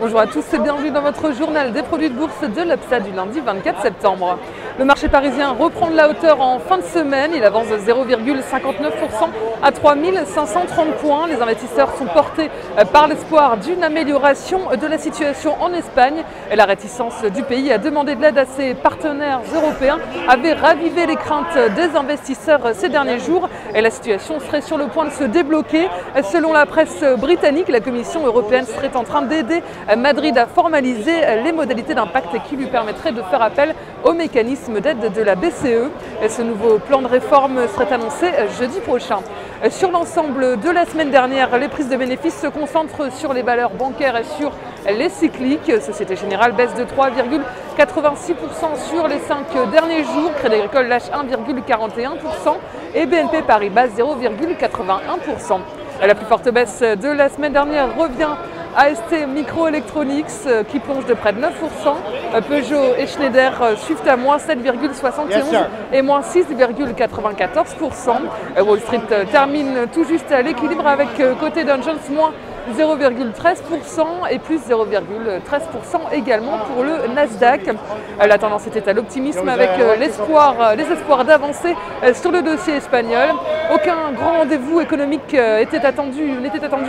Bonjour à tous et bienvenue dans votre journal des produits de bourse de l'Upsa du lundi 24 septembre. Le marché parisien reprend de la hauteur en fin de semaine. Il avance de 0,59% à 3530 points. Les investisseurs sont portés par l'espoir d'une amélioration de la situation en Espagne. Et la réticence du pays à demander de l'aide à ses partenaires européens avait ravivé les craintes des investisseurs ces derniers jours. Et la situation serait sur le point de se débloquer. Selon la presse britannique, la Commission européenne serait en train d'aider Madrid a formalisé les modalités d'impact qui lui permettraient de faire appel au mécanisme d'aide de la BCE. Ce nouveau plan de réforme serait annoncé jeudi prochain. Sur l'ensemble de la semaine dernière, les prises de bénéfices se concentrent sur les valeurs bancaires et sur les cycliques. Société Générale baisse de 3,86% sur les 5 derniers jours. Crédit Agricole lâche 1,41% et BNP Paribas 0,81%. La plus forte baisse de la semaine dernière revient à ST Microelectronics qui plonge de près de 9%. Peugeot et Schneider suivent à moins 7,71% et moins 6,94%. Wall Street termine tout juste à l'équilibre avec côté Dow Jones moins 0,13% et plus 0,13% également pour le Nasdaq. La tendance était à l'optimisme avec les espoirs d'avancer sur le dossier espagnol. Aucun grand rendez-vous économique n'était attendu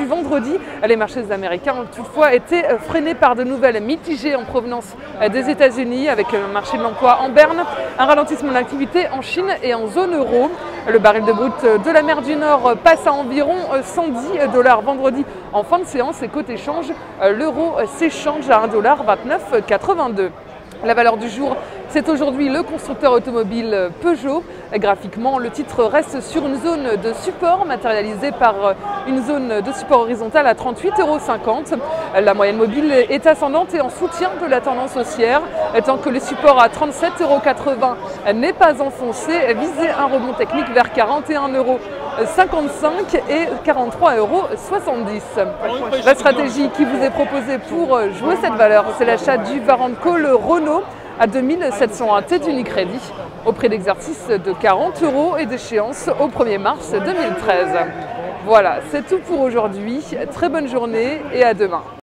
vendredi. Les marchés américains ont toutefois été freinés par de nouvelles mitigées en provenance des États-Unis avec le marché de l'emploi en berne, un ralentissement de l'activité en Chine et en zone euro. Le baril de brut de la mer du Nord passe à environ 110$ vendredi en fin de séance et côté change, l'euro s'échange à 1,2982$. La valeur du jour, c'est aujourd'hui le constructeur automobile Peugeot. Graphiquement, le titre reste sur une zone de support matérialisée par une zone de support horizontale à 38,50 €. La moyenne mobile est ascendante et en soutien de la tendance haussière. Tant que le support à 37,80 € n'est pas enfoncé, visez un rebond technique vers 41,55 € et 43,70 €. La stratégie qui vous est proposée pour jouer cette valeur, c'est l'achat du Warrant Call Renault à 2701 T d'Unicredit au prix d'exercice de 40 € et d'échéance au 1er mars 2013. Voilà, c'est tout pour aujourd'hui. Très bonne journée et à demain.